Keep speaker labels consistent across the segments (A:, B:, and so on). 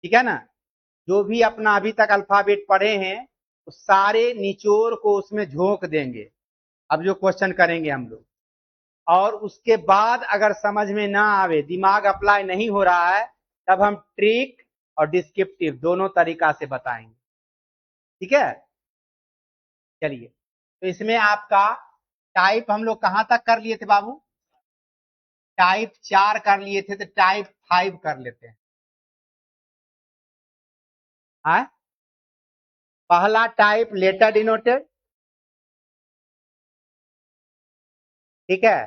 A: ठीक है ना। जो भी अपना अभी तक अल्फाबेट पढ़े हैं तो सारे निचोड़ को उसमें झोंक देंगे अब जो क्वेश्चन करेंगे हम लोग। और उसके बाद अगर समझ में ना आवे, दिमाग अप्लाई नहीं हो रहा है, तब हम ट्रिक और डिस्क्रिप्टिव दोनों तरीका से बताएंगे। ठीक है, चलिए। तो इसमें आपका टाइप हम लोग कहां तक कर लिए थे बाबू? टाइप 4 कर लिए थे, तो टाइप 5 कर लेते हैं। हाँ, पहला टाइप लेटर डिनोटेड, ठीक है।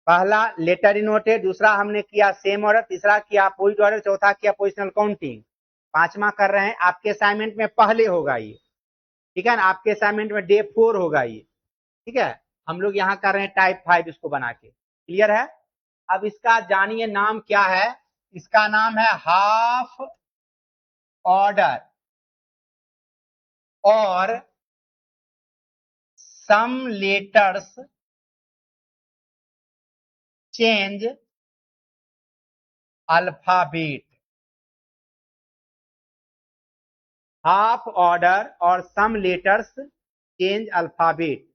A: पहला लेटर डिनोटेड, दूसरा हमने किया सेम ऑर्डर, तीसरा किया अपोजिट ऑर्डर, चौथा किया पोजिशनल काउंटिंग, पांचवा कर रहे हैं। आपके असाइनमेंट में पहले होगा ये, ठीक है ना। आपके असाइनमेंट में डे 4 होगा ये, ठीक है। हम लोग यहाँ कर रहे हैं टाइप 5 इसको बना के। क्लियर है? अब इसका जानिए नाम क्या है। इसका नाम है हाफ ऑर्डर और some letters change alphabet. Half order और सम लेटर्स चेंज अल्फाबेट।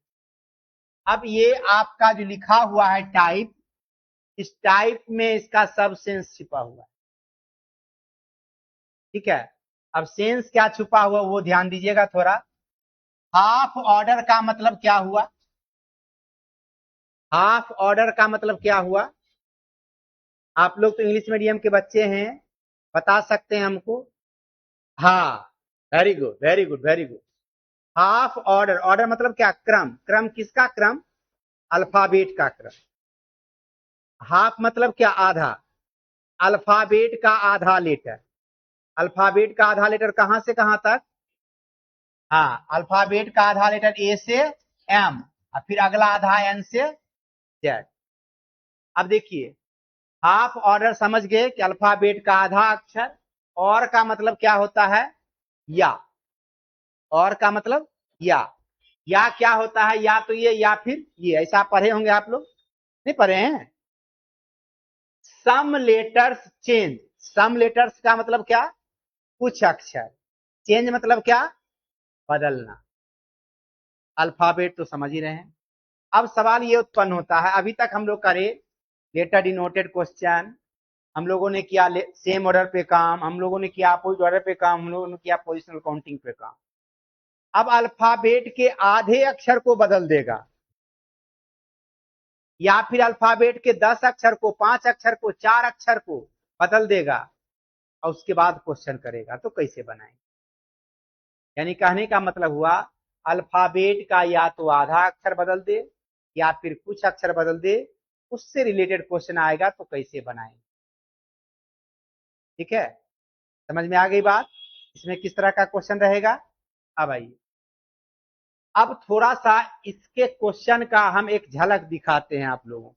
A: अब ये आपका जो लिखा हुआ है टाइप, इस टाइप में इसका सब सेंस छिपा हुआ है, ठीक है। अब सेंस क्या छुपा हुआ वो ध्यान दीजिएगा थोड़ा। हाफ ऑर्डर का मतलब क्या हुआ? हाफ ऑर्डर का मतलब क्या हुआ? आप लोग तो इंग्लिश मीडियम के बच्चे हैं, बता सकते हैं हमको। हाँ, very good very good very good. Half order, order मतलब क्या? क्रम। क्रम किसका क्रम? अल्फाबेट का क्रम। हाफ मतलब क्या? आधा। अल्फाबेट का आधा लेटर। अल्फाबेट का आधा लेटर कहां से कहां तक? हाँ, अल्फाबेट का आधा लेटर ए से एम, और फिर अगला आधा एन से जेड। अब देखिए, हाफ ऑर्डर समझ गए कि अल्फाबेट का आधा अक्षर। और का मतलब क्या होता है? या। और का मतलब या क्या होता है? या तो ये या फिर ये, ऐसा पढ़े होंगे आप लोग, नहीं पढ़े हैं? Some letters change. Some letters का मतलब क्या? कुछ अक्षर। चेंज मतलब क्या? बदलना। अल्फाबेट तो समझ ही रहे हैं। अब सवाल ये उत्पन्न होता है, अभी तक हम लोग करे लेटर डिनोटेड क्वेश्चन, हम लोगों ने किया सेम ऑर्डर पे काम, हम लोगों ने किया अपोजिट ऑर्डर पे काम, हम लोगों ने किया पोजिशनल काउंटिंग पे काम। अब अल्फाबेट के आधे अक्षर को बदल देगा, या फिर अल्फाबेट के 10 अक्षर को, 5 अक्षर को, 4 अक्षर को बदल देगा, और उसके बाद क्वेश्चन करेगा, तो कैसे बनाएंगे? यानी कहने का मतलब हुआ, अल्फाबेट का या तो आधा अक्षर बदल दे या फिर कुछ अक्षर बदल दे, उससे रिलेटेड क्वेश्चन आएगा, तो कैसे बनाएंगे? ठीक है, समझ में आ गई बात? इसमें किस तरह का क्वेश्चन रहेगा? अब आइए, अब थोड़ा सा इसके क्वेश्चन का हम एक झलक दिखाते हैं आप लोगों को,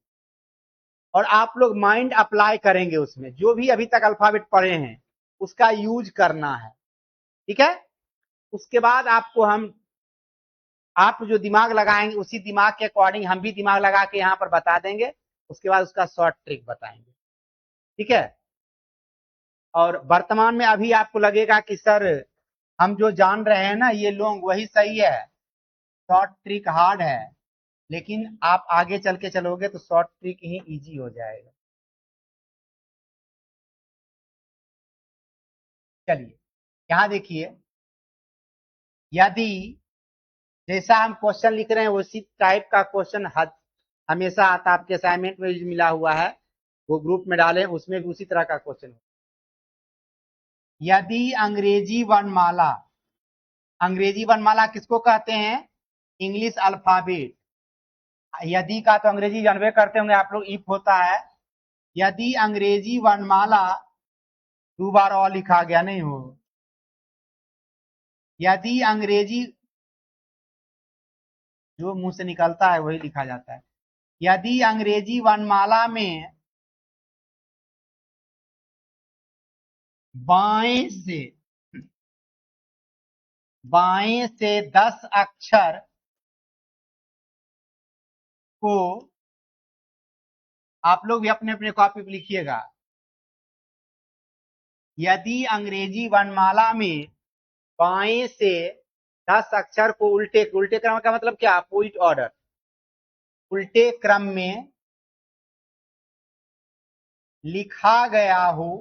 A: और आप लोग माइंड अप्लाई करेंगे उसमें, जो भी अभी तक अल्फाबेट पढ़े हैं उसका यूज करना है, ठीक है। उसके बाद आपको हम, आप जो दिमाग लगाएंगे उसी दिमाग के अकॉर्डिंग हम भी दिमाग लगा के यहाँ पर बता देंगे। उसके बाद उसका शॉर्ट ट्रिक बताएंगे, ठीक है। और वर्तमान में अभी आपको लगेगा कि सर हम जो जान रहे हैं ना ये लोग वही सही है, शॉर्ट ट्रिक हार्ड है। लेकिन आप आगे चल के चलोगे तो शॉर्ट ट्रिक ही इजी हो जाएगा। चलिए, यहाँ देखिए, यदि जैसा हम क्वेश्चन लिख रहे हैं उसी टाइप का क्वेश्चन हमेशा आता है, आपके असाइनमेंट में जो मिला हुआ है वो ग्रुप में डालें, उसमें भी उसी तरह का क्वेश्चन। यदि अंग्रेजी वर्णमाला, अंग्रेजी वर्णमाला किसको कहते हैं? English alphabet. यदि का तो अंग्रेजी जानबे करते होंगे आप लोग, इफ होता है। यदि अंग्रेजी वर्णमाला, दो बार और लिखा गया नहीं हो, यदि अंग्रेजी, जो मुंह से निकलता है वही लिखा जाता है। यदि अंग्रेजी वर्णमाला में बाएं से, बाएं से 10 अक्षर को, आप लोग भी अपने अपने कॉपी पर लिखिएगा, यदि अंग्रेजी वर्णमाला में बाएं से 10 अक्षर को उल्टे क्रम का मतलब क्या, अपोजिट ऑर्डर, उल्टे क्रम में लिखा गया हो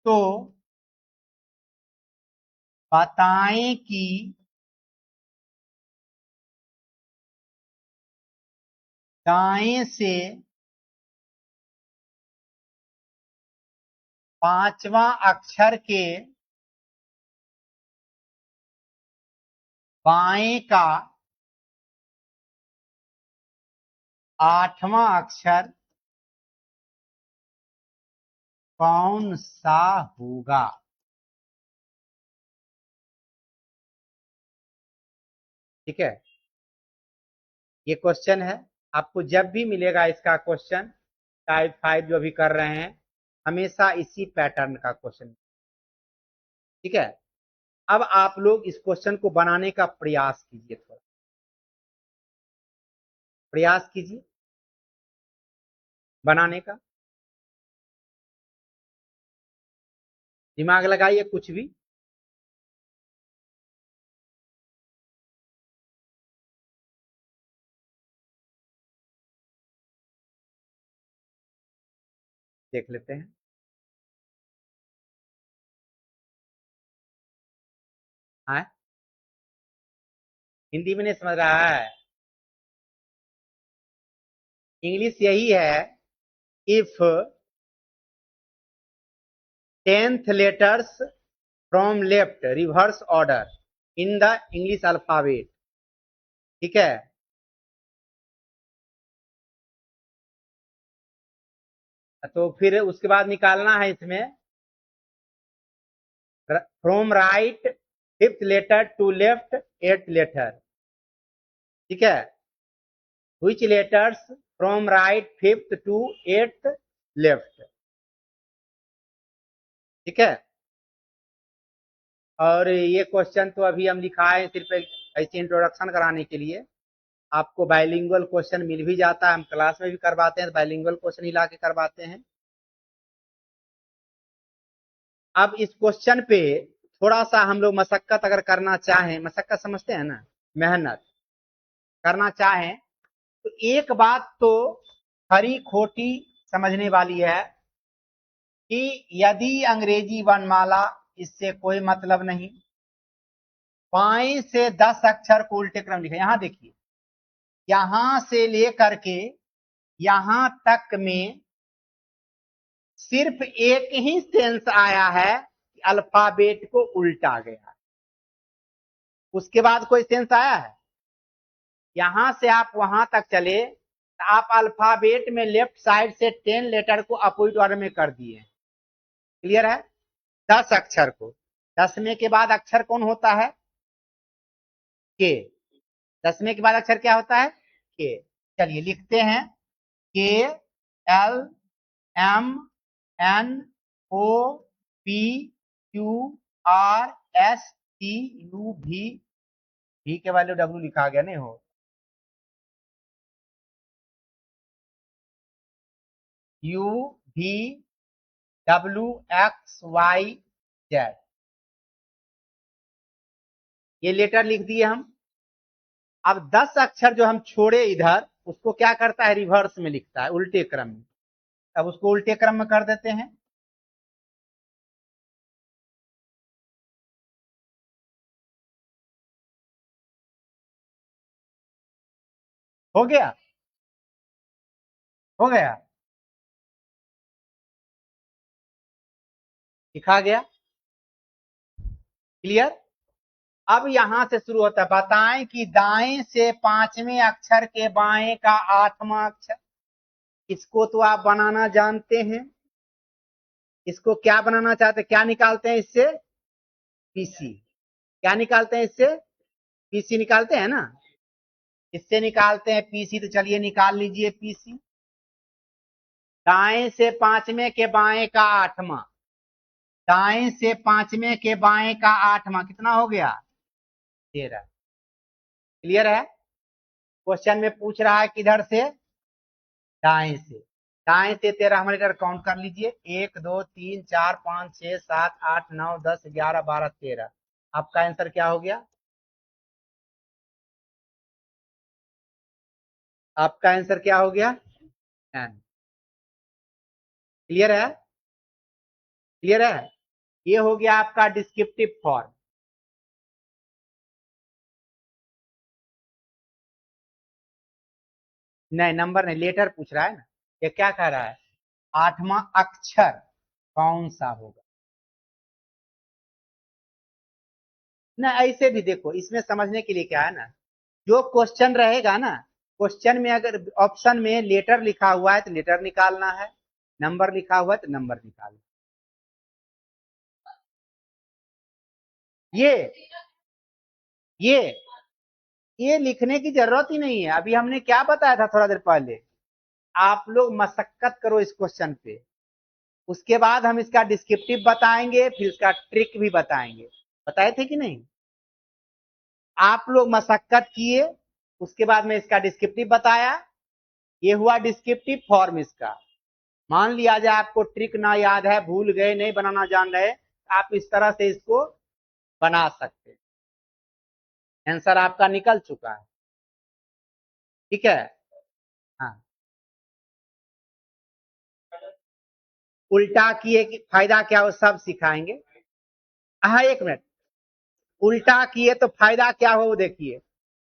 A: तो बताएं कि दाएं से 5वां अक्षर के बाएं का 8वां अक्षर कौन सा होगा। ठीक है, ये क्वेश्चन है। आपको जब भी मिलेगा इसका क्वेश्चन, टाइप 5 जो भी कर रहे हैं, हमेशा इसी पैटर्न का क्वेश्चन। ठीक है, अब आप लोग इस क्वेश्चन को बनाने का प्रयास कीजिए, थोड़ा प्रयास कीजिए बनाने का, दिमाग लगाइए कुछ भी। देख लेते हैं। हाँ, हिंदी में नहीं समझ रहा है, इंग्लिश यही है, if 10th letters from left reverse order in the English alphabet। ठीक है, तो फिर उसके बाद निकालना है इसमें from right 5th letter to left 8th letter। ठीक है, which letters from right 5th to 8th left। ठीक है, और ये क्वेश्चन तो अभी हम लिखाए सिर्फ ऐसे इंट्रोडक्शन कराने के लिए। आपको बाइलिंगुअल क्वेश्चन मिल भी जाता है, हम क्लास में भी करवाते हैं, बाइलिंगुअल क्वेश्चन ही ला के करवाते हैं। अब इस क्वेश्चन पे थोड़ा सा हम लोग मशक्कत अगर करना चाहें, मशक्कत समझते हैं ना, मेहनत करना चाहें, तो एक बात तो खरी खोटी समझने वाली है कि यदि अंग्रेजी वर्णमाला, इससे कोई मतलब नहीं, बाएं से 10 अक्षर को उल्टे क्रम लिखे। यहां देखिए, यहां से लेकर के यहां तक में सिर्फ एक ही सेंस आया है कि अल्फाबेट को उल्टा गया, उसके बाद कोई सेंस आया है? यहां से आप वहां तक चले तो आप अल्फाबेट में लेफ्ट साइड से 10 लेटर को अपोजिट ऑर्डर में कर दिए। क्लियर है? 10 अक्षर को, 10वें के बाद अक्षर कौन होता है? के। 10वें के बाद अक्षर क्या होता है? के। चलिए लिखते हैं, K L M N O P Q R S T U भी के वैल्यू डब्ल्यू लिखा गया नहीं हो, यू भी डब्ल्यू एक्स वाई जेड, ये लेटर लिख दिए हम। अब 10 अक्षर जो हम छोड़े इधर, उसको क्या करता है? रिवर्स में लिखता है, उल्टे क्रम में। अब उसको उल्टे क्रम में कर देते हैं। हो गया, हो गया, लिखा गया। क्लियर? अब यहां से शुरू होता है, बताएं कि दाएं से 5वें अक्षर के बाएं का 8वां अक्षर। इसको तो आप बनाना जानते हैं। इसको क्या बनाना चाहते हैं? क्या निकालते हैं इससे? पीसी। क्या निकालते हैं इससे? पीसी निकालते हैं ना, इससे निकालते हैं पीसी। तो चलिए निकाल लीजिए पीसी। दाएं से 5वें के बाएं का 8वां, दाएं से 5वें के बाएं का 8वां कितना हो गया? 13। क्लियर है? क्वेश्चन में पूछ रहा है किधर से? दाएं से। दाएं से 13 लेटर काउंट कर लीजिए, 1 2 3 4 5 6 7 8 9 10 11 12 13। आपका आंसर क्या हो गया? आपका आंसर क्या हो गया? क्लियर है? क्लियर है? ये हो गया आपका डिस्क्रिप्टिव फॉर्म। नहीं, नंबर नहीं, लेटर पूछ रहा है ना। ये क्या कह रहा है? 8वां अक्षर कौन सा होगा? ना ऐसे भी देखो, इसमें समझने के लिए क्या है ना, जो क्वेश्चन रहेगा ना, क्वेश्चन में अगर ऑप्शन में लेटर लिखा हुआ है तो लेटर निकालना है, नंबर लिखा हुआ है तो नंबर निकालना। ये ये ये लिखने की जरूरत ही नहीं है। अभी हमने क्या बताया था थोड़ा देर पहले, आप लोग मशक्कत करो इस क्वेश्चन पे, उसके बाद हम इसका डिस्क्रिप्टिव बताएंगे, फिर इसका ट्रिक भी बताएंगे। बताए थे कि नहीं? आप लोग मशक्कत किए, उसके बाद में इसका डिस्क्रिप्टिव बताया। ये हुआ डिस्क्रिप्टिव फॉर्म इसका। मान लिया जाए आपको ट्रिक ना याद है, भूल गए, नहीं बनाना जान रहे, आप इस तरह से इसको बना सकते हैं। आंसर आपका निकल चुका है। ठीक है। हाँ, उल्टा किए कि फायदा क्या हो सब सिखाएंगे। हाँ, एक मिनट। उल्टा किए तो फायदा क्या हो वो देखिए।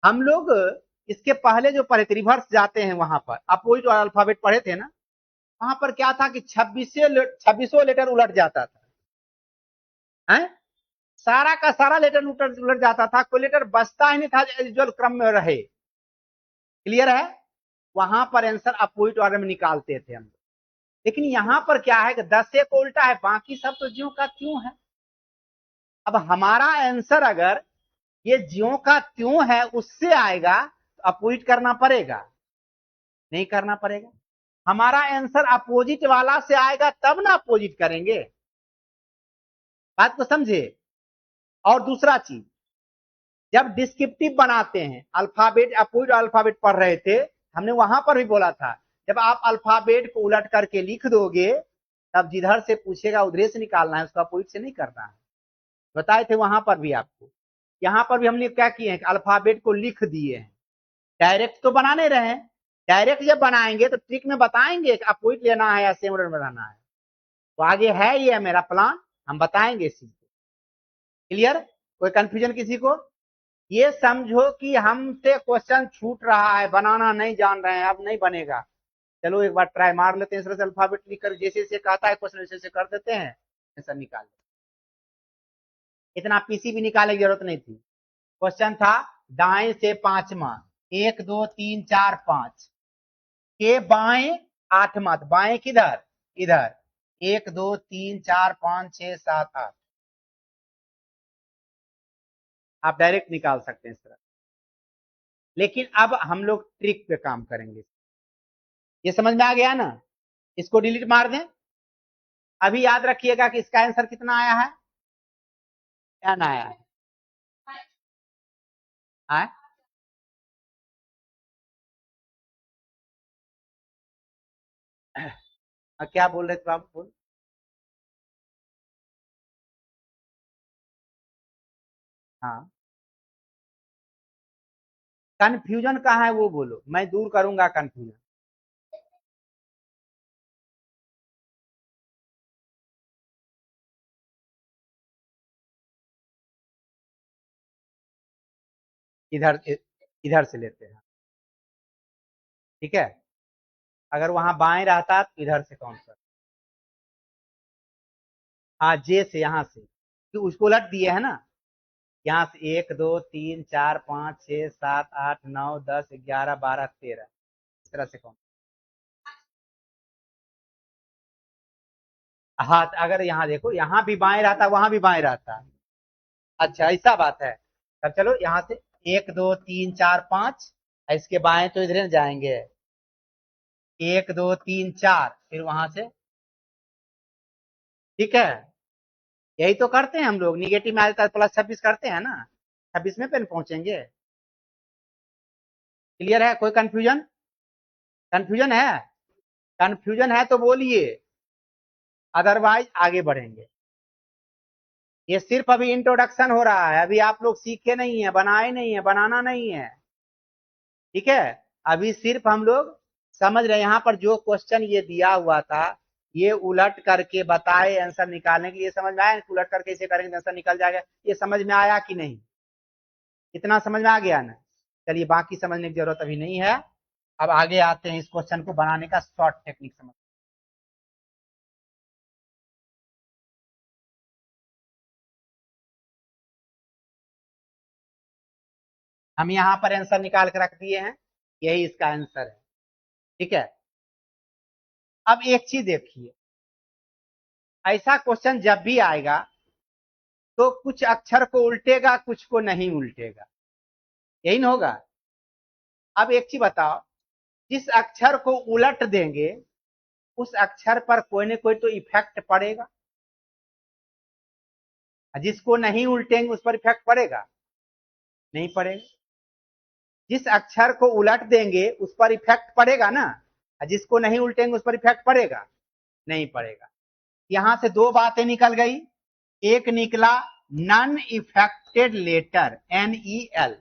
A: हम लोग इसके पहले जो पढ़े थे, रिवर्स जाते हैं, वहां पर अपोजिट और अल्फाबेट पढ़े थे ना, वहां पर क्या था कि 26 लेटर उलट जाता था, है? सारा का सारा लेटर उलट उलट जाता था, कोई लेटर बचता ही नहीं था जो क्रम में रहे। क्लियर है? वहां पर आंसर अपोजिट ऑर्डर में निकालते थे हम लोग। लेकिन यहाँ पर क्या है कि 10 से को उल्टा है, बाकी सब तो ज्यों का त्यों है। अब हमारा आंसर अगर ये ज्यों का त्यों है उससे आएगा तो अपोजिट करना पड़ेगा, नहीं करना पड़ेगा? हमारा आंसर अपोजिट वाला से आएगा तब ना अपोजिट करेंगे। बात को समझे? और दूसरा चीज, जब डिस्क्रिप्टिव बनाते हैं, अल्फाबेट अपोजिट अल्फाबेट पढ़ रहे थे, हमने वहां पर भी बोला था, जब आप अल्फाबेट को उलट करके लिख दोगे, तब जिधर से पूछेगा उधर से निकालना है, उसका अपोजिट से नहीं करना है। बताए थे वहां पर भी आपको। यहाँ पर भी हमने क्या किए हैं कि अल्फाबेट को लिख दिए हैं। डायरेक्ट तो बना नहीं रहे हैं, डायरेक्ट जब बनाएंगे तो ट्रिक में बताएंगे कि अपोजिट लेना है या सेम ऑर्डर में रहना है। तो आगे है ये मेरा प्लान, हम बताएंगे इस चीज को। क्लियर? कोई कंफ्यूजन किसी को? ये समझो कि हमसे क्वेश्चन छूट रहा है, बनाना नहीं जान रहे हैं, अब नहीं बनेगा। चलो एक बार ट्राई मार लेते हैं, इस तरह से अल्फाबेट लिख कर जैसे जैसे कहता है क्वेश्चन वैसे कर देते हैं, आंसर निकाल। इतना पीसी भी निकालने की जरूरत नहीं थी। क्वेश्चन था दाएं से पांचवा, 1 2 3 4 5 के बाएं आठवां, बाएं किधर? इधर। 1 2 3 4 5 6 7 8। आप डायरेक्ट निकाल सकते हैं इस तरह। लेकिन अब हम लोग ट्रिक पे काम करेंगे। ये समझ में आ गया ना? इसको डिलीट मार दें। अभी याद रखिएगा कि इसका आंसर कितना आया है? क्या ना आया है? आए? क्या बोल रहे थे बाबू? बोल। हाँ, कंफ्यूजन कहाँ है वो बोलो, मैं दूर करूंगा कंफ्यूजन। इधर इधर से लेते हैं। ठीक है। अगर वहां बाएं रहता तो इधर से काउंट कर। हाँ, जे से, यहाँ से, कि उसको उलट दिए है ना। यहाँ से 1 2 3 4 5 6 7 8 9 10 11 12 13, इस तरह से काउंट। हाँ, तो अगर यहाँ देखो, यहाँ भी बाएं रहता, वहां भी बाएं रहता। अच्छा, ऐसा बात है। तब चलो यहाँ से 1 2 3 4 5, इसके बाएं तो इधर जाएंगे, 1 2 3 4, फिर वहां से। ठीक है। यही तो करते हैं हम लोग, निगेटिव में आ जाता है +26 करते हैं ना, 26 में पेन पहुंचेंगे। क्लियर है? कोई कंफ्यूजन? कंफ्यूजन है? कंफ्यूजन है तो बोलिए, अदरवाइज आगे बढ़ेंगे। ये सिर्फ अभी इंट्रोडक्शन हो रहा है, अभी आप लोग सीखे नहीं है, बनाए नहीं है, बनाना नहीं है, ठीक है। अभी सिर्फ हम लोग समझ रहे हैं। यहाँ पर जो क्वेश्चन ये दिया हुआ था, ये उलट करके बताए आंसर निकालने के लिए, समझ में आया? उलट करके इसे करेंगे तो आंसर निकल जाएगा। ये समझ में आया कि नहीं? इतना समझ में आ गया ना? चलिए, बाकी समझने की जरूरत अभी नहीं है। अब आगे आते हैं, इस क्वेश्चन को बनाने का शॉर्ट टेक्निक समझ। हम यहाँ पर आंसर निकाल के रख दिए हैं, यही इसका आंसर है, ठीक है। अब एक चीज देखिए, ऐसा क्वेश्चन जब भी आएगा तो कुछ अक्षर को उल्टेगा, कुछ को नहीं उल्टेगा, यही ना होगा। अब एक चीज बताओ, जिस अक्षर को उलट देंगे उस अक्षर पर कोई ना कोई तो इफेक्ट पड़ेगा, जिसको नहीं उल्टेंगे उस पर इफेक्ट पड़ेगा? नहीं पड़ेगा। जिस अक्षर को उलट देंगे उस पर इफेक्ट पड़ेगा ना, जिसको नहीं उल्टेंगे उस पर इफेक्ट पड़ेगा? नहीं पड़ेगा। यहां से दो बातें निकल गई। एक निकला non affected letter, NEL,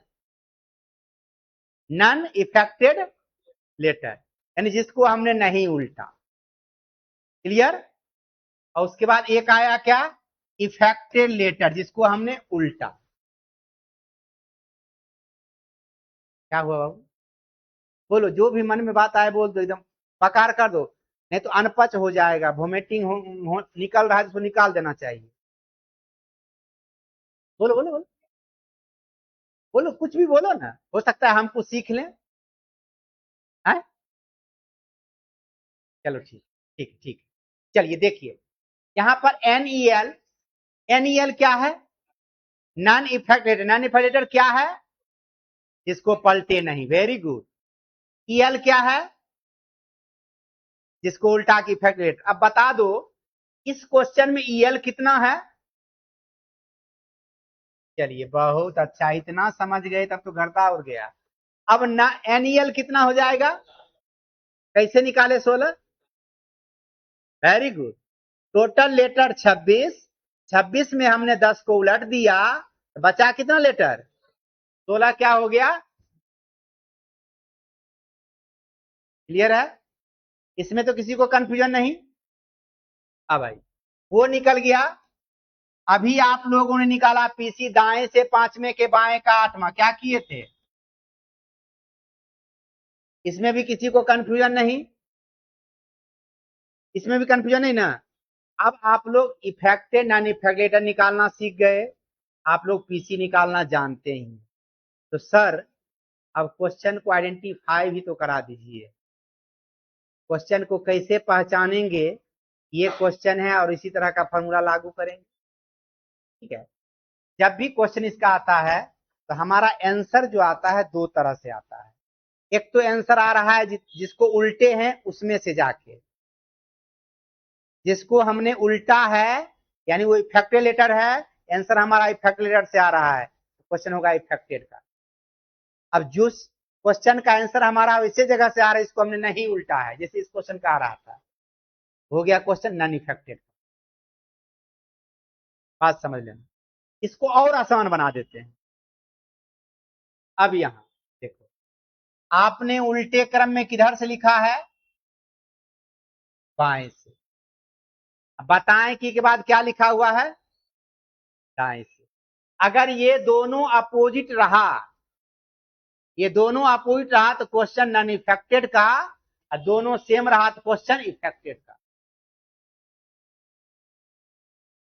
A: non affected letter, यानी जिसको हमने नहीं उल्टा। क्लियर? और उसके बाद एक आया क्या? इफेक्टेड लेटर, जिसको हमने उल्टा। क्या हुआ बाबू? बोलो, जो भी मन में बात आए बोल दो, एकदम पकार कर दो, नहीं तो अनपच हो जाएगा। वोमिटिंग निकल रहा है, जिसको निकाल देना चाहिए। बोलो बोलो बोलो बोलो, कुछ भी बोलो ना, हो सकता है हम कुछ सीख लें। है? चलो ठीक, ठीक ठीक। चलिए देखिए, यहां पर NEL, NEL क्या है? Non affected. नॉन इफेक्टेड क्या है? जिसको पलटे नहीं। Very good. EL क्या है? जिसको उल्टा की इफेक्टेड। अब बता दो, इस क्वेश्चन में EL कितना है? चलिए, बहुत अच्छा, इतना समझ गए तब तो घरता उड़ गया। अब ना NEL कितना हो जाएगा? कैसे निकाले 16? Very good. टोटल लेटर 26, 26 में हमने 10 को उलट दिया, बचा कितना लेटर? 16 क्या हो गया? क्लियर है? इसमें तो किसी को कंफ्यूजन नहीं। अब भाई, वो निकल गया। अभी आप लोगों ने निकाला PC, दाएं से पांचवें के बाएं का आठवां, क्या किए थे? इसमें भी किसी को कंफ्यूजन नहीं? इसमें भी कंफ्यूजन नहीं ना? अब आप लोग इफेक्टेड नॉन इफेक्टेड निकालना सीख गए, आप लोग PC निकालना जानते ही। तो सर, अब क्वेश्चन को आइडेंटिफाई भी तो करा दीजिए। क्वेश्चन को कैसे पहचानेंगे, ये क्वेश्चन है, और इसी तरह का फॉर्मूला लागू करेंगे, ठीक है। जब भी क्वेश्चन इसका आता है तो हमारा आंसर जो आता है दो तरह से आता है। एक तो आंसर आ रहा है जिसको उल्टे हैं उसमें से जाके, जिसको हमने उल्टा है यानी वो इफेक्टेड लेटर है, आंसर हमारा इफेक्टेड लेटर से आ रहा है, क्वेश्चन होगा इफेक्टेड का। अब जो क्वेश्चन का आंसर हमारा इसी जगह से आ रहा है, इसको हमने नहीं उल्टा है, जैसे इस क्वेश्चन का आ रहा था, हो गया क्वेश्चन नॉन इफेक्टेड। बात समझ लेना। इसको और आसान बना देते हैं। अब यहां देखो, आपने उल्टे क्रम में किधर से लिखा है? बाएं से। बताएं कि के बाद क्या लिखा हुआ है? दाएं से। अगर ये दोनों अपोजिट रहा, ये दोनों अपोजिट रहा तो क्वेश्चन नॉन इफेक्टेड का, और दोनों सेम रहा तो क्वेश्चन इफेक्टेड का।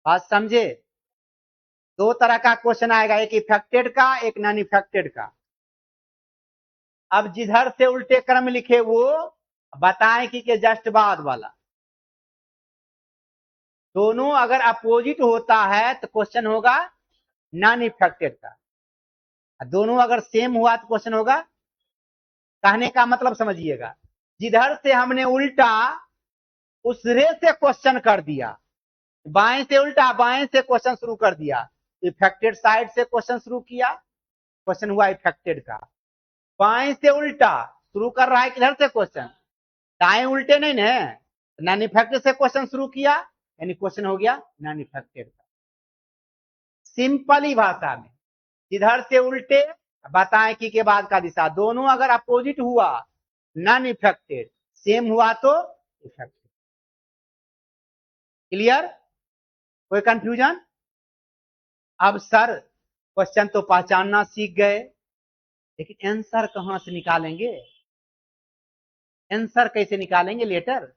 A: बात समझे? दो तरह का क्वेश्चन आएगा, एक इफेक्टेड का, एक नॉन इफेक्टेड का। अब जिधर से उल्टे क्रम लिखे वो बताएं कि के जस्ट बाद वाला। दोनों अगर अपोजिट होता है तो क्वेश्चन होगा नॉन इफेक्टेड का, दोनों अगर सेम हुआ तो क्वेश्चन होगा। कहने का मतलब समझिएगा, जिधर से हमने उल्टा उस रे से क्वेश्चन कर दिया, बाएं से उल्टा, बाएं से क्वेश्चन शुरू कर दिया, इफेक्टेड साइड से क्वेश्चन शुरू किया, क्वेश्चन हुआ इफेक्टेड का। बाएं से उल्टा शुरू कर रहा है किधर से क्वेश्चन? दाएं उल्टे नहीं ना, नॉन इफेक्टेड से क्वेश्चन शुरू किया, यानी क्वेश्चन हो गया नॉन इफेक्टेड का। सिंपल ही भाषा में, इधर से उल्टे, बताएं कि के बाद का दिशा, दोनों अगर अपोजिट हुआ नॉन इफेक्टेड, सेम हुआ तो इफेक्टेड। क्लियर? कोई कंफ्यूजन? अब सर क्वेश्चन तो पहचानना सीख गए, लेकिन आंसर कहां से निकालेंगे? आंसर कैसे निकालेंगे लेटर?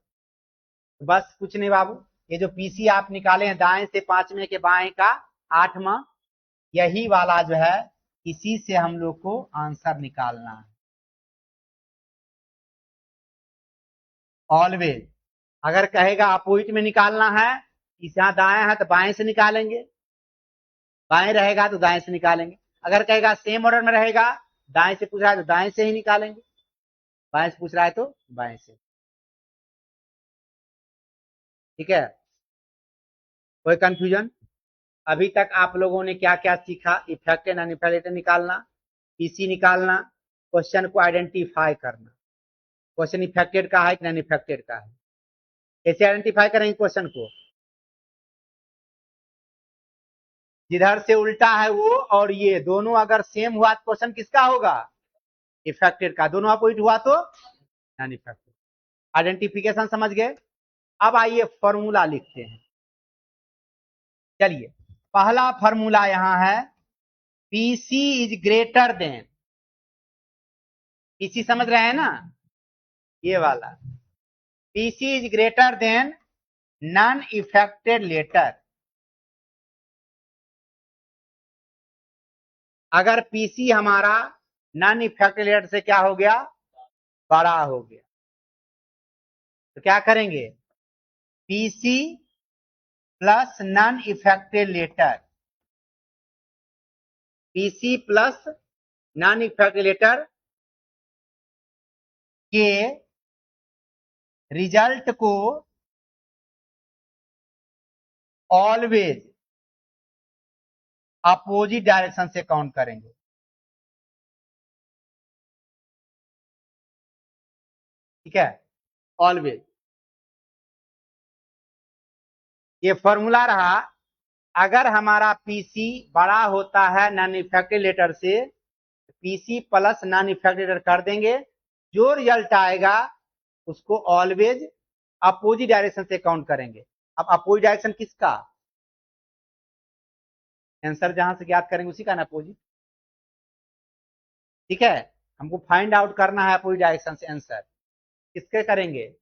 A: बस कुछ नहीं बाबू, ये जो पीसी आप निकाले हैं दाएं से 5वें के बाएं का 8वां, यही वाला जो है, इसी से हम लोग को आंसर निकालना है ऑलवेज। अगर कहेगा अपोजिट में निकालना है, इस यहाँ दाएं है तो बाएं से निकालेंगे, बाएं रहेगा तो दाएं से निकालेंगे। अगर कहेगा सेम ऑर्डर में रहेगा, दाएं से पूछ रहा है तो दाएं से ही निकालेंगे, बाएं से पूछ रहा है तो बाएं से। ठीक है? कोई कंफ्यूजन? अभी तक आप लोगों ने क्या क्या सीखा? इफेक्टेड एंड इफेक्टेड निकालना, पीसी निकालना, क्वेश्चन को आइडेंटिफाई करना, क्वेश्चन इफेक्टेड का है कि नॉन इफेक्टेड का है, कैसे आइडेंटिफाई करेंगे क्वेश्चन को? जिधर से उल्टा है वो और ये दोनों अगर सेम हुआ तो क्वेश्चन किसका होगा? इफेक्टेड का। दोनों अपोजिट हुआ तो नॉन इफेक्टेड। आइडेंटिफिकेशन समझ गए? अब आइए फॉर्मूला लिखते हैं। चलिए, पहला फॉर्मूला यहां है, PC is greater than, PC समझ रहे हैं ना, ये वाला, PC is greater than non affected letter. अगर पीसी हमारा नॉन इफेक्टेड लेटर से क्या हो गया? बड़ा हो गया, तो क्या करेंगे? PC plus non affected letter, PC plus non affected letter के रिजल्ट को ऑलवेज अपोजिट डायरेक्शन से काउंट करेंगे। ठीक है? ऑलवेज, ये फॉर्मूला रहा। अगर हमारा पीसी बड़ा होता है नॉन इफेक्टेड लेटर से, PC plus non affected letter कर देंगे, जो रिजल्ट आएगा उसको ऑलवेज अपोजिट डायरेक्शन से काउंट करेंगे। अब अपोजिट डायरेक्शन किसका? आंसर जहां से ज्ञात करेंगे उसी का ना अपोजिट। ठीक है? हमको फाइंड आउट करना है अपोजिट डायरेक्शन से आंसर, किसके करेंगे?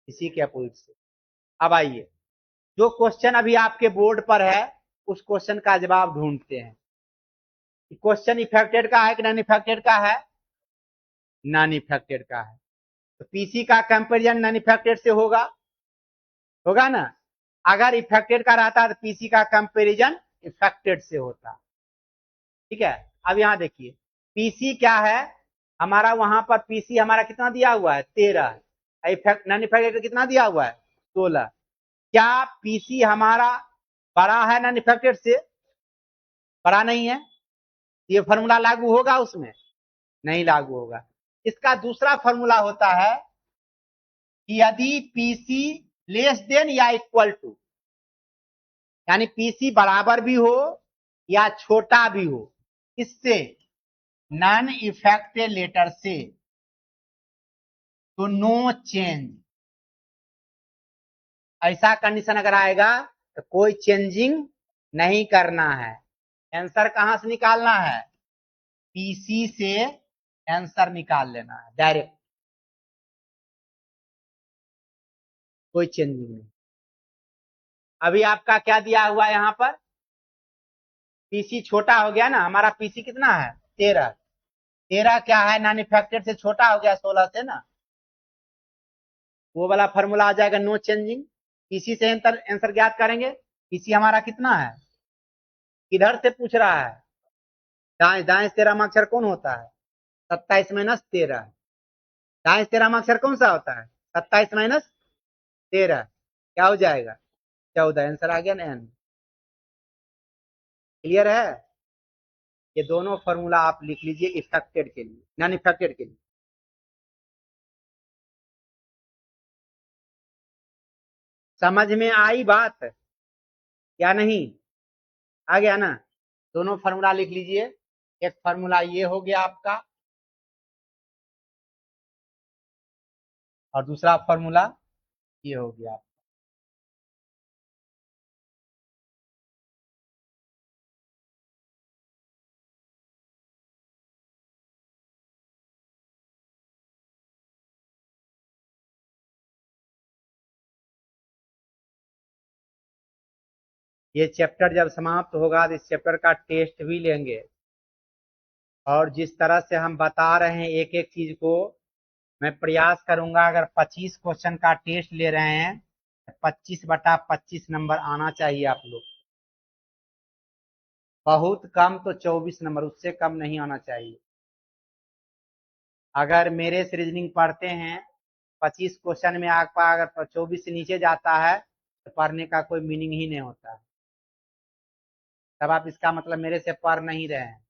A: इसी के अपोजिट से। अब आइए, जो क्वेश्चन अभी आपके बोर्ड पर है उस क्वेश्चन का जवाब ढूंढते हैं। क्वेश्चन इफेक्टेड का है कि नॉन इफेक्टेड का है? नॉन इफेक्टेड का है, तो पीसी का कंपेरिजन नॉन इफेक्टेड से होगा, होगा ना? अगर इफेक्टेड का रहता तो पीसी का कंपेरिजन इफेक्टेड से होता। ठीक है? अब यहां देखिए, पीसी क्या है हमारा, वहां पर पीसी हमारा कितना दिया हुआ है? 13। इफेक्ट नॉन इफेक्टेड कितना दिया हुआ है? 16। क्या पीसी हमारा बड़ा है नॉन इफेक्टेड से? बड़ा नहीं है, ये फॉर्मूला लागू होगा उसमें? नहीं लागू होगा। इसका दूसरा फॉर्मूला होता है कि यदि पीसी लेस देन या इक्वल टू, यानी पीसी बराबर भी हो या छोटा भी हो इससे, नॉन इफेक्टेड लेटर से, तो नो चेंज। ऐसा कंडीशन अगर आएगा तो कोई चेंजिंग नहीं करना है। आंसर कहां से निकालना है? पीसी से आंसर निकाल लेना है डायरेक्ट, कोई चेंजिंग नहीं। अभी आपका क्या दिया हुआ है यहां पर? पीसी छोटा हो गया ना, हमारा पीसी कितना है? 13। 13 क्या है? नॉन इफेक्टेड से छोटा हो गया 16 से ना, वो वाला फॉर्मूला आ जाएगा नो चेंजिंग। पीसी से आंसर ज्ञात करेंगे। पीसी हमारा कितना है? किधर से पूछ रहा है? दाएं, दाएं से 13 अक्षर कौन होता है? 27 - 13। दाएं से 13 अक्षर कौन सा होता है? 27 - 13, क्या हो जाएगा? 14। आंसर आ गया ना? क्लियर है? ये दोनों फॉर्मूला आप लिख लीजिए इफेक्टेड के लिए, नॉन इफेक्टेड के लिए। समझ में आई बात या नहीं? आ गया ना? दोनों फार्मूला लिख लीजिए। एक फार्मूला ये हो गया आपका, और दूसरा फार्मूला ये हो गया। ये चैप्टर जब समाप्त होगा तो इस चैप्टर का टेस्ट भी लेंगे, और जिस तरह से हम बता रहे हैं एक एक चीज को, मैं प्रयास करूंगा अगर 25 क्वेश्चन का टेस्ट ले रहे हैं, 25/25 नंबर आना चाहिए आप लोग। बहुत कम तो 24 नंबर, उससे कम नहीं आना चाहिए। अगर मेरे से रीजनिंग पढ़ते हैं, 25 क्वेश्चन में आपका अगर 24 से नीचे जाता है तो पढ़ने का कोई मीनिंग ही नहीं होता है। तब आप इसका मतलब मेरे से पढ़ नहीं रहे हैं।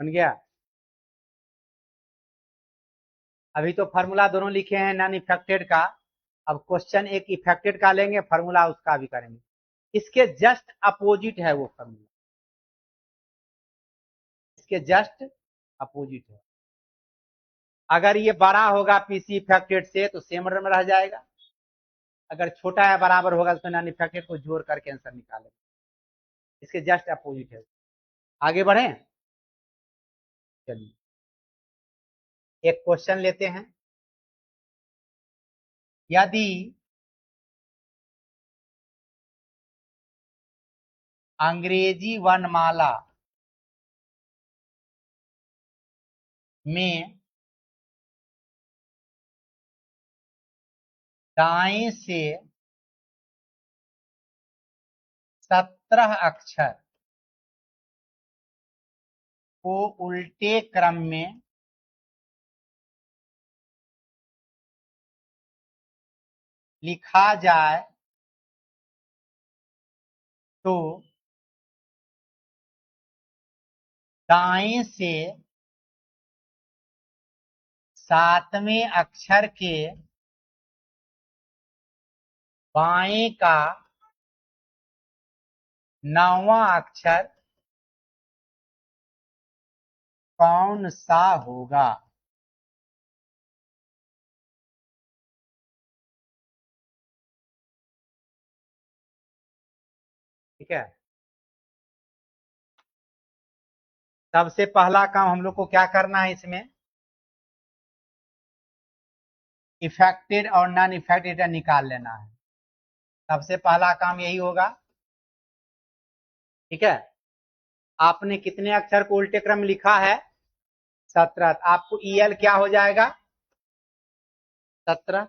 A: बन गया? अभी तो फार्मूला दोनों लिखे हैं नॉन इफेक्टेड का। अब क्वेश्चन एक इफेक्टेड का लेंगे, फार्मूला उसका भी करेंगे। इसके जस्ट अपोजिट है वो फार्मूला, इसके जस्ट अपोजिट है। अगर ये बड़ा होगा पीसी इफेक्टेड से तो सेम में रह जाएगा, अगर छोटा है बराबर होगा तो नॉन इफेक्टेड को जोड़ करके आंसर निकालेंगे। इसके जस्ट अपोजिट है। आगे बढ़े, चलिए एक क्वेश्चन लेते हैं। यदि अंग्रेजी वर्णमाला में दाएं से 17 अक्षर को उल्टे क्रम में लिखा जाए तो दाएं से 7वें अक्षर के बाएं का 9वां अक्षर कौन सा होगा? ठीक है, सबसे पहला काम हम लोग को क्या करना है, इसमें इफेक्टेड और नॉन इफेक्टेड निकाल लेना है। सबसे पहला काम यही होगा। ठीक है, आपने कितने अक्षर को उल्टे क्रम में लिखा है? 17। आपको ईएल क्या हो जाएगा? 17।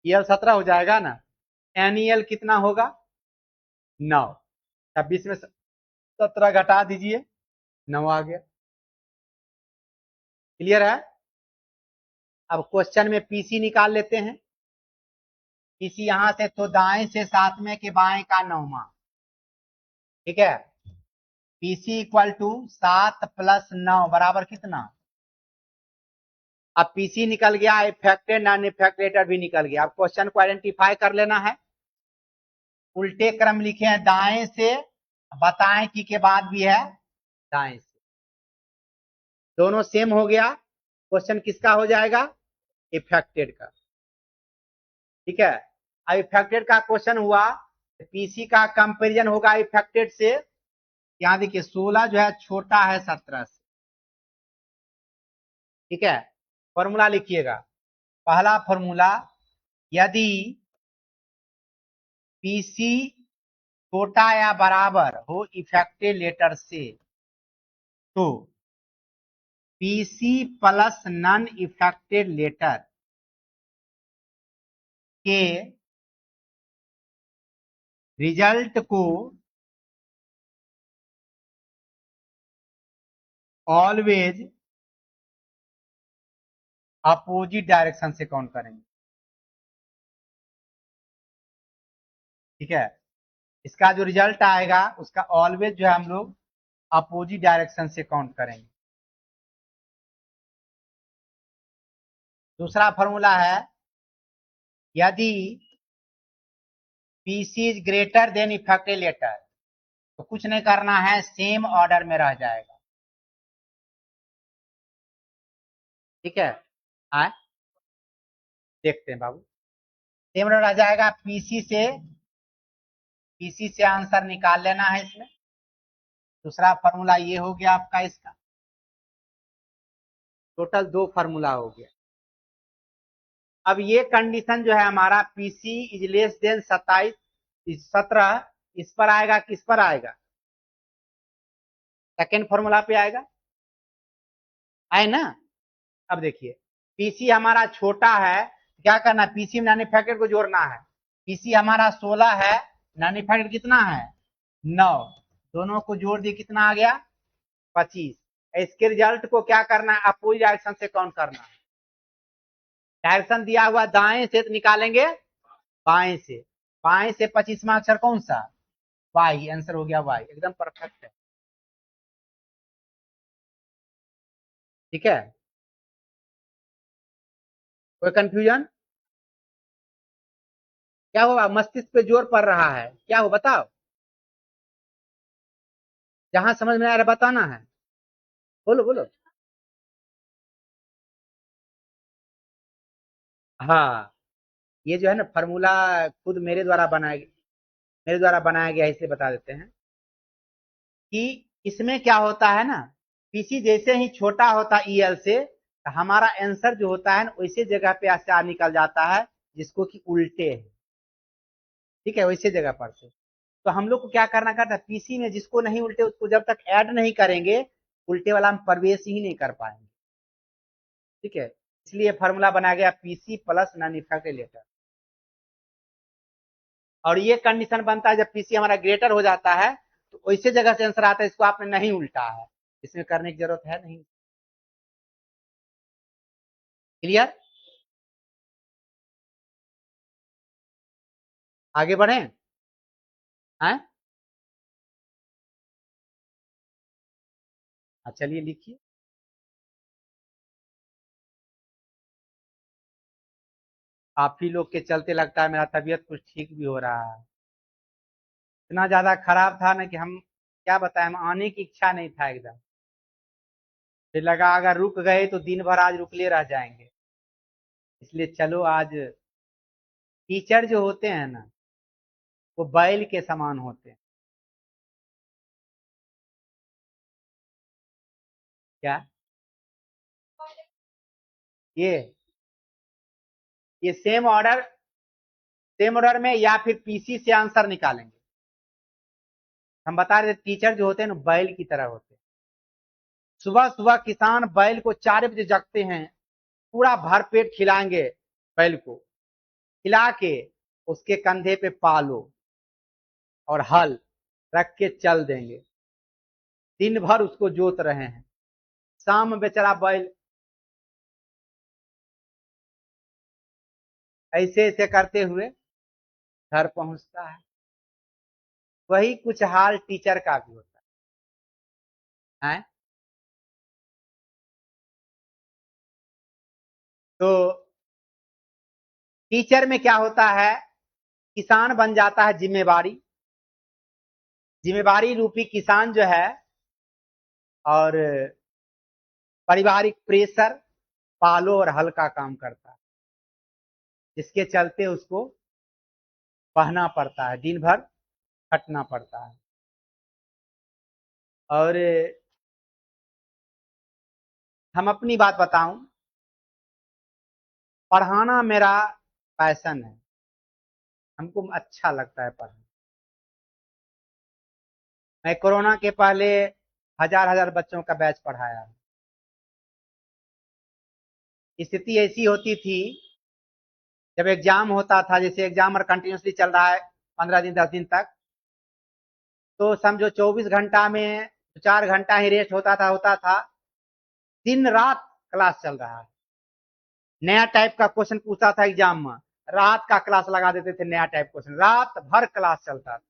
A: ईएल 17 हो जाएगा ना। एनईएल कितना होगा? 9। 26 में 17 घटा दीजिए, 9 आ गया। क्लियर है? अब क्वेश्चन में पीसी निकाल लेते हैं। पीसी यहां से तो दाएं से 7वें के बाएं का 9वां। ठीक है, पीसी इक्वल टू 7 + 9 बराबर कितना? अब पीसी निकल गया, इफेक्टेड नॉन इफेक्टेड भी निकल गया। अब क्वेश्चन को आइडेंटिफाई कर लेना है। उल्टे क्रम लिखे हैं दाएं से, बताएं कि के बाद भी है दाएं से, दोनों सेम हो गया। क्वेश्चन किसका हो जाएगा? इफेक्टेड का। ठीक है, अब इफेक्टेड का क्वेश्चन हुआ, पीसी का कंपैरिजन होगा इफेक्टेड से। यहां देखिए 16 जो है छोटा है 17 से। ठीक है, फॉर्मूला लिखिएगा। पहला फॉर्मूला, यदि पीसी छोटा या बराबर हो इफेक्टेड लेटर से तो PC plus non affected letter के रिजल्ट को ऑलवेज अपोजिट डायरेक्शन से काउंट करेंगे। ठीक है, इसका जो रिजल्ट आएगा उसका ऑलवेज जो है हम लोग अपोजिट डायरेक्शन से काउंट करेंगे। दूसरा फॉर्मूला है, यदि PC is greater than affected letter तो कुछ नहीं करना है, सेम ऑर्डर में रह जाएगा। ठीक है, आए देखते हैं बाबू, सेम ऑर्डर रह जाएगा। पीसी से आंसर निकाल लेना है इसमें। दूसरा फॉर्मूला ये हो गया आपका, इसका टोटल 2 फॉर्मूला हो गया। अब ये कंडीशन जो है हमारा पीसी इज लेस देन 17, इस पर आएगा, किस पर आएगा, सेकेंड फॉर्मूला पे आएगा, आए ना। अब देखिए, पीसी हमारा छोटा है, क्या करना है, पीसी में नॉन इफेक्टेड को जोड़ना है। पीसी हमारा 16 है, नॉन इफेक्टेड कितना है 9, दोनों को जोड़ दिए कितना आ गया 25। इसके रिजल्ट को क्या करना है, अपोजिट डायरेक्शन से काउंट करना है। डायरेक्शन दिया हुआ दाएं से तो निकालेंगे बाएं से, बाएं से 25वां अक्षर कौन सा, वाई, आंसर हो गया वाई, एकदम परफेक्ट है। ठीक है, कोई कंफ्यूजन, क्या हुआ, मस्तिष्क पे जोर पड़ रहा है, क्या हो बताओ, जहां समझ में आ रहा है बताना है, बोलो बोलो। हाँ, ये जो है ना फार्मूला खुद मेरे द्वारा बनाया गया, इसे बता देते हैं कि इसमें क्या होता है ना, पीसी जैसे ही छोटा होता ईएल से, हमारा आंसर जो होता है ना वैसे जगह पे आर निकल जाता है, जिसको कि उल्टे है। ठीक है, वैसे जगह पर से तो हम लोग को क्या करना करता है, पीसी में जिसको नहीं उल्टे उसको जब तक ऐड नहीं करेंगे, उल्टे वाला हम प्रवेश ही नहीं कर पाएंगे। ठीक है, इसलिए फार्मूला बनाया गया PC plus non affected letter. और ये कंडीशन बनता है जब पीसी हमारा ग्रेटर हो जाता है, तो वैसे जगह से आंसर आता है, इसको आपने नहीं उल्टा है, इसमें करने की जरूरत है नहीं। क्लियर, आगे बढ़े हैं। चलिए लिखिए। आप ही लोग के चलते लगता है मेरा तबीयत कुछ ठीक भी हो रहा है, इतना ज्यादा खराब था ना कि हम क्या बताएं, हम आने की इच्छा नहीं था एकदम, फिर लगा अगर रुक गए तो दिन भर आज रुकले रह जाएंगे, इसलिए चलो आज। टीचर जो होते हैं ना वो बैल के समान होते हैं। क्या, ये ये सेम ऑर्डर में या फिर पीसी से आंसर निकालेंगे। हम बता रहे थे टीचर जो होते हैं ना बैल की तरह होते हैं। सुबह सुबह किसान बैल को 4 बजे जगते हैं, पूरा भरपेट खिलाएंगे बैल को, खिला के उसके कंधे पे पालो और हल रख के चल देंगे, दिन भर उसको जोत रहे हैं, शाम में बेचारा बैल ऐसे ऐसे करते हुए घर पहुंचता है। वही कुछ हाल टीचर का भी होता है। तो टीचर में क्या होता है, किसान बन जाता है जिम्मेवारी, जिम्मेवारी रूपी किसान जो है, और पारिवारिक प्रेशर, पालो और हल का काम करता है, जिसके चलते उसको बहना पड़ता है, दिन भर खटना पड़ता है। और हम अपनी बात बताऊं, पढ़ाना मेरा पैशन है, हमको अच्छा लगता है पढ़ना। मैं कोरोना के पहले हजार बच्चों का बैच पढ़ाया। स्थिति ऐसी होती थी, जब एग्जाम होता था, जैसे एग्जाम और कंटिन्यूसली चल रहा है 15 दिन 10 दिन तक, तो समझो 24 घंटा में 4 घंटा ही रेस्ट होता था। दिन रात क्लास चल रहा है। नया टाइप का क्वेश्चन पूछा था एग्जाम में, रात का क्लास लगा देते थे। नया टाइप क्वेश्चन, रात भर क्लास चलता था।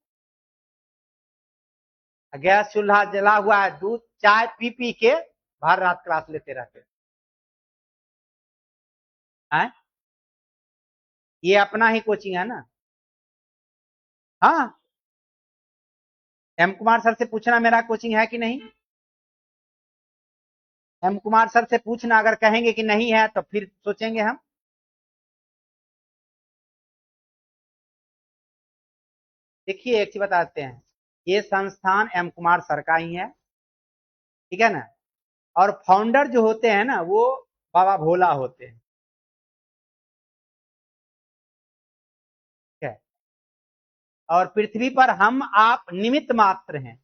A: गैस चूल्हा जला हुआ है, दूध चाय पी पी के भर रात क्लास लेते रहते हैं। ये अपना ही कोचिंग है ना। हाँ, एम कुमार सर से पूछना मेरा कोचिंग है कि नहीं। एम कुमार सर से पूछना, अगर कहेंगे कि नहीं है तो फिर सोचेंगे हम। देखिए एक चीज बताते हैं, ये संस्थान एम कुमार सर का ही है, ठीक है ना। और फाउंडर जो होते हैं ना, वो बाबा भोला होते हैं, ठीक है। और पृथ्वी पर हम आप निमित्त मात्र हैं।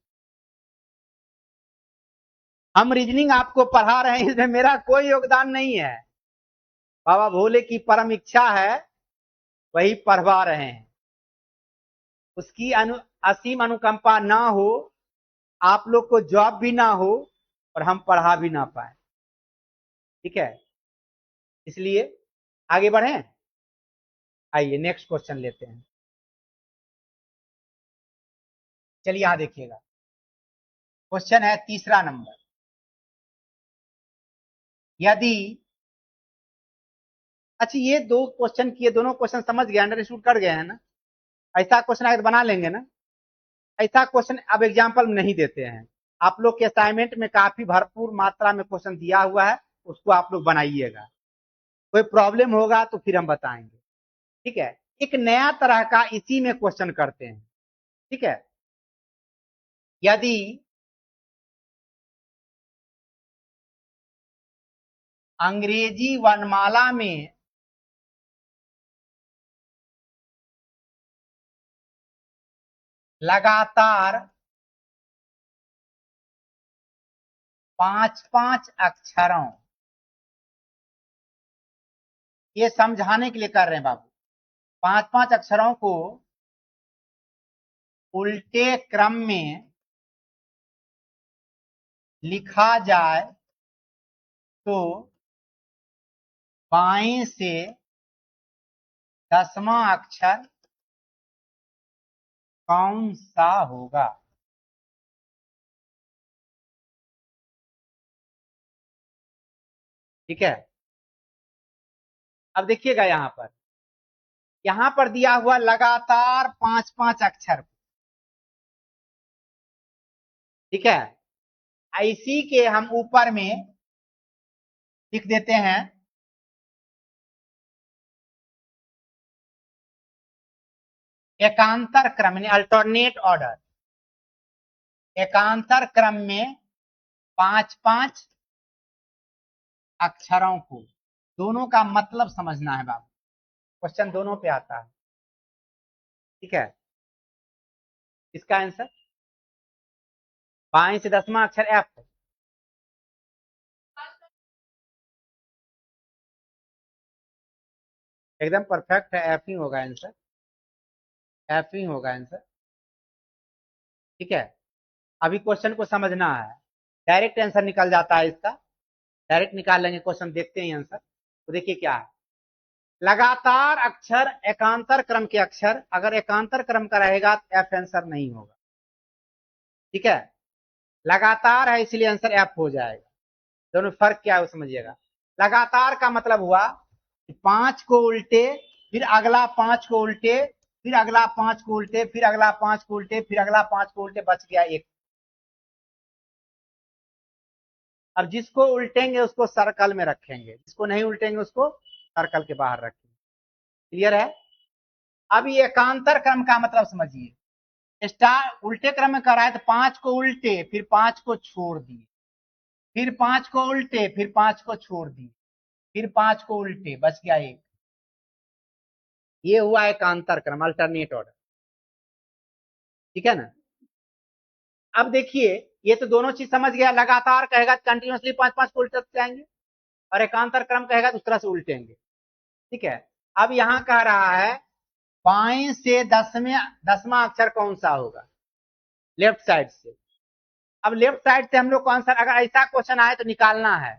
A: हम रीजनिंग आपको पढ़ा रहे हैं, इसमें मेरा कोई योगदान नहीं है। बाबा भोले की परम इच्छा है, वही पढ़वा रहे हैं। उसकी असीम अनुकंपा ना हो, आप लोग को जॉब भी ना हो और हम पढ़ा भी ना पाए, ठीक है। इसलिए आगे बढ़े। आइए नेक्स्ट क्वेश्चन लेते हैं। चलिए यहां देखिएगा, क्वेश्चन है तीसरा नंबर। यदि, अच्छा ये दो क्वेश्चन किए, दोनों क्वेश्चन समझ गए, अंडरस्टूड कर गए हैं ना। ऐसा क्वेश्चन अगर बना लेंगे ना, ऐसा क्वेश्चन अब एग्जाम्पल में नहीं देते हैं। आप लोग के असाइनमेंट में काफी भरपूर मात्रा में क्वेश्चन दिया हुआ है, उसको आप लोग बनाइएगा। कोई प्रॉब्लम होगा तो फिर हम बताएंगे, ठीक है। एक नया तरह का इसी में क्वेश्चन करते हैं, ठीक है। यदि अंग्रेजी वर्णमाला में लगातार 5-5 अक्षरों, ये समझाने के लिए कर रहे हैं बाबू, 5-5 अक्षरों को उल्टे क्रम में लिखा जाए तो बाएं से 10वां अक्षर कौन सा होगा। ठीक है, अब देखिएगा यहां पर दिया हुआ लगातार 5-5 अक्षर, ठीक है। इसी के हम ऊपर में लिख देते हैं एकांतर क्रम, यानी अल्टरनेट ऑर्डर। एकांतर क्रम में 5-5 अक्षरों को, दोनों का मतलब समझना है बाबू, क्वेश्चन दोनों पे आता है, ठीक है। इसका आंसर बाएं से 10वां अक्षर एफ, एकदम परफेक्ट है, एफ ही होगा आंसर, एफ ही होगा आंसर, ठीक है। अभी क्वेश्चन को समझना है, डायरेक्ट आंसर निकल जाता है इसका, डायरेक्ट निकाल लेंगे क्वेश्चन, देखते हैं आंसर। तो देखिए क्या है, लगातार अक्षर एकांतर क्रम के अक्षर, अगर एकांतर क्रम का रहेगा तो एफ आंसर नहीं होगा, ठीक है। लगातार है इसलिए आंसर एफ हो जाएगा। दोनों फर्क क्या है वो समझिएगा। लगातार का मतलब हुआ कि 5 को उल्टे, फिर अगला 5 को उल्टे, फिर अगला 5 को उल्टे, फिर अगला 5 को उल्टे, फिर अगला 5 को उल्टे, बच गया एक। अब जिसको उल्टेंगे उसको सर्कल में रखेंगे, जिसको नहीं उल्टेंगे उसको सर्कल के बाहर रखेंगे। क्लियर है। अब ये एकांतर क्रम का मतलब समझिए, स्टार उल्टे क्रम में कर रहा है तो 5 को उल्टे, फिर 5 को छोड़ दिए, फिर 5 को उल्टे, फिर 5 को छोड़ दिए, फिर 5 को उल्टे, बच गया एक। ये हुआ एकांतर क्रम, अल्टरनेट ऑर्डर, ठीक है ना। अब देखिए, ये तो दोनों चीज समझ गया, लगातार कहेगा कंटिन्यूअसली 5-5 को उल्टे जाएंगे, और एकांतर क्रम कहेगा तो उस तरह से उल्टेंगे। ठीक है, अब यहां कह रहा है बाएं से दसवां अक्षर कौन सा होगा, लेफ्ट साइड से। अब लेफ्ट साइड से हम लोग को आंसर, अगर ऐसा क्वेश्चन आए तो निकालना है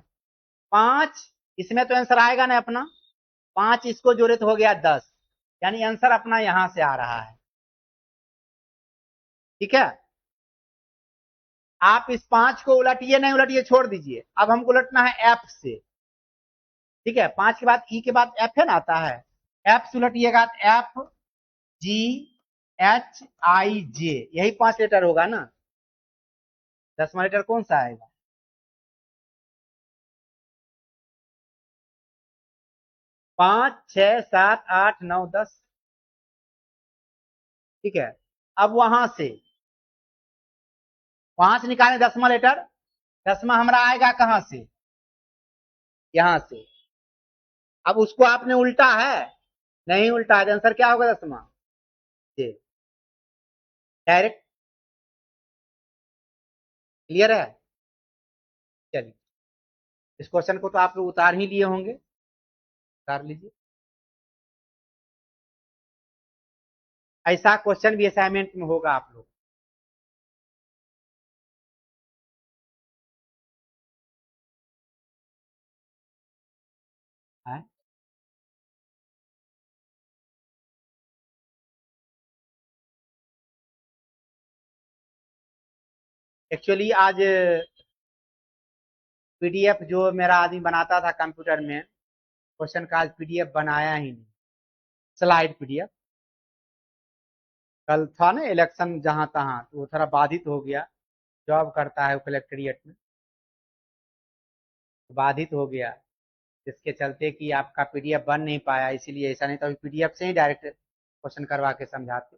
A: 5, इसमें तो आंसर आएगा ना अपना, 5 इसको जोड़े तो हो गया 10, यानी आंसर अपना यहां से आ रहा है। ठीक है, आप इस 5 को उलटिए नहीं उलटिए छोड़ दीजिए, अब हमको उलटना है एफ से। ठीक है, 5 के बाद ई के बाद एफ है ना आता है, एफ से उलटिएगा, एफ जी एच आई जे, यही 5 लेटर होगा ना। 10वां लेटर कौन सा आएगा? 5, 6, 7, 8, 9, 10। ठीक है, अब वहां से 5 निकालें 10वां लेटर, 10वां हमारा आएगा कहां से, यहां से। अब उसको आपने उल्टा है, नहीं उल्टा है, आंसर क्या होगा 10वां? जी, डायरेक्ट। क्लियर है? चलिए, इस क्वेश्चन को तो आप लोग उतार ही लिए होंगे, उतार लीजिए। ऐसा क्वेश्चन भी असाइनमेंट में होगा आप लोग। एक्चुअली आज पीडीएफ जो मेरा आदमी बनाता था कंप्यूटर में, क्वेश्चन का आज पीडीएफ बनाया ही नहीं, स्लाइड पीडीएफ। कल था ना इलेक्शन जहां तहां, तो वो थोड़ा बाधित हो गया, जॉब करता है वो कलेक्ट्रेट में, बाधित हो गया, जिसके चलते कि आपका पीडीएफ बन नहीं पाया, इसीलिए। ऐसा नहीं तो अभी पीडीएफ से ही डायरेक्ट क्वेश्चन करवा के समझाते।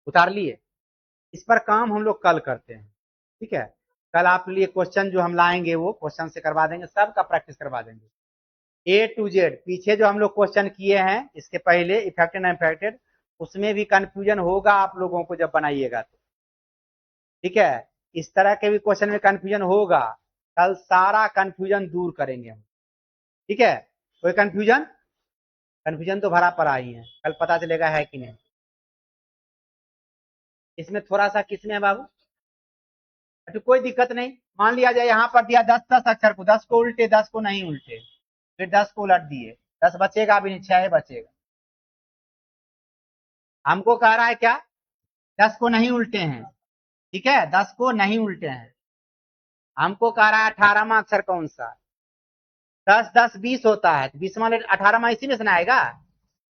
A: उतार लिए, इस पर काम हम लोग कल करते हैं। ठीक है, कल आप लिए क्वेश्चन जो हम लाएंगे वो क्वेश्चन से करवा देंगे, सबका प्रैक्टिस करवा देंगे ए टू जेड। पीछे जो हम लोग क्वेश्चन किए हैं इसके पहले, इफेक्टेड अनइफेक्टेड, उसमें भी कंफ्यूजन होगा आप लोगों को जब बनाइएगा तो। ठीक है, इस तरह के भी क्वेश्चन में कंफ्यूजन होगा, कल सारा कंफ्यूजन दूर करेंगे हम। ठीक है, कोई कंफ्यूजन, कंफ्यूजन तो भरा पड़ा ही है, कल पता चलेगा है कि नहीं। इसमें थोड़ा सा किसमें है बाबू, तो कोई दिक्कत नहीं। मान लिया जाए यहाँ पर दिया 10-10 अक्षर को, 10 को उल्टे 10 को नहीं उल्टे, फिर 10 को उलट दिए, 10 बचेगा भी नहीं, 6 बचेगा। हमको कह रहा है क्या, 10 को नहीं उल्टे हैं। ठीक है, 10 को नहीं उल्टे हैं। हमको कह रहा है 18वां अक्षर कौन सा, 10 10 20 होता है, 20वां 18वां इसी में से ना आएगा,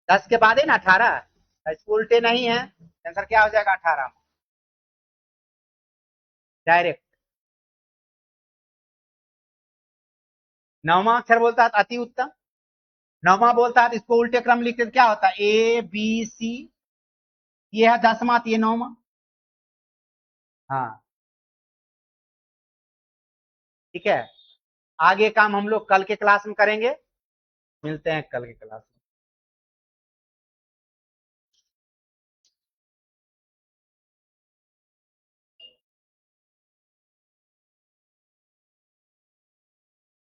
A: 10 के बाद है ना 18, इसको उल्टे नहीं है, आंसर क्या हो जाएगा 18 डायरेक्ट। 9वां अक्षर बोलता है अति उत्तम, 9वां बोलता है इसको उल्टे क्रम लिखते तो क्या होता है, ए बी सी, ये है 10वां, ये 9वां। हाँ, ठीक है, आगे काम हम लोग कल के क्लास में करेंगे, मिलते हैं कल के क्लास में।